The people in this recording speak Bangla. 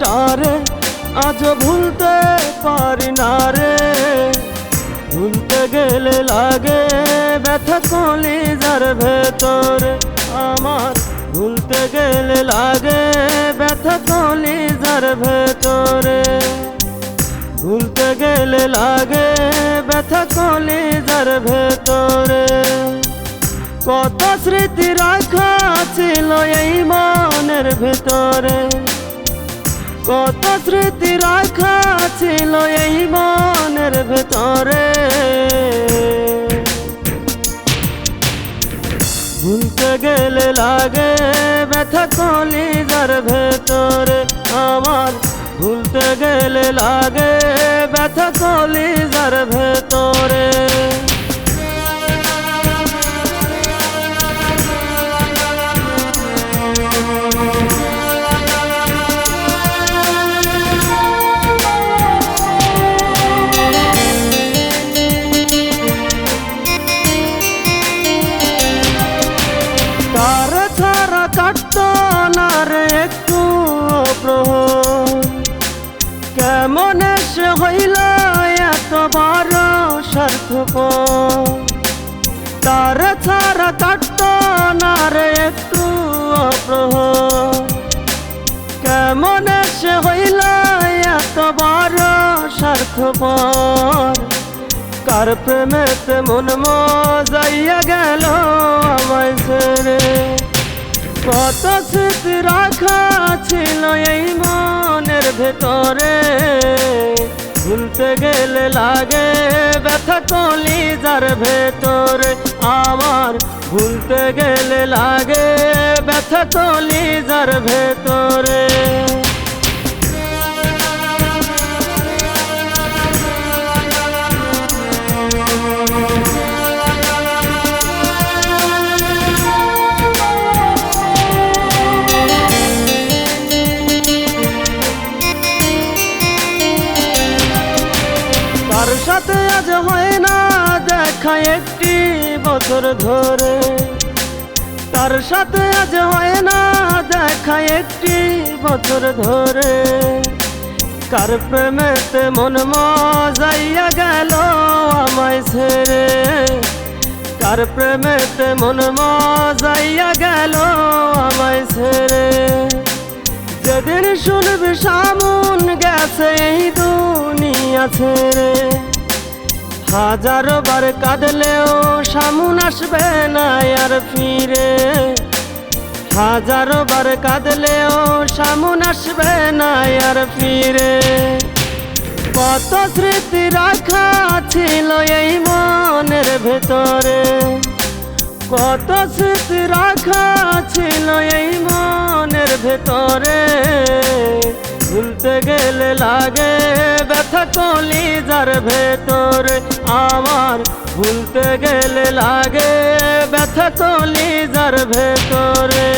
মানুষটারে আজও ভুলতে পারি না রে। ভুলতে গেলে লাগে ব্যথা কলিজার ভেতরে আমার, ভুলতে গেলে লাগে ব্যথা কলিজার ভেতরে, ভুলতে গেলে লাগে ব্যথা কলিজার ভেতরে। কত স্মৃতি রাখা ছিল এই মনের ভেতরে, কত স্মৃতি রাখা ছিল এই মনের ভেতরে। ভুলতে গেলে লাগে ব্যথা কলিজার ভেতরে আমার, ভুলতে গেলে লাগে ব্যথা কলিজার ভেতরে। তার ছাড়া কাটত না রে একটু প্রহর, কেমন সে হইল এত বড় স্বার্থপর। তার ছাড়া কাটত না রে একটু প্রহর, কেমন সে হইল এত বড় স্বার্থপর। কার প্রেমেতে মন মজাইয়া গেল আমায় ছেড়ে, কত স্মৃতি রাখা ছিল এই মনের ভেতরে। ভুলতে গেলে লাগে ব্যথা কলিজার ভেতরে আমার, ভুলতে গেলে লাগে ব্যথা কলিজার ভেতরে। তার সাথে আজ হয় না দেখা একটি বছর ধরে, তার সাথে আজ হয় না দেখা একটি বছর ধরে। কার প্রেমেতে মন মজাইয়া গেল আমায় ছেড়ে, কার প্রেমেতে মন মজাইয়া গেল আমায় ছেড়ে। যেদিন শুনবি সামুন গেছে এই দুনিয়া ছেড়ে, হাজারো বার কাঁদলেও সামুন আসবে না আর ফিরে। হাজারো বার কাঁদলেও সামুন আসবে না আর ফিরে। কত স্মৃতি রাখা ছিল এই মনের ভেতরে, কত স্মৃতি রাখা ছিল এই মনের ভেতরে। ভুলতে গেলে লাগে ব্যথা কলিজার ভেতরে আমার, ভুলতে গেলে লাগে ব্যথা কলিজার ভেতরে।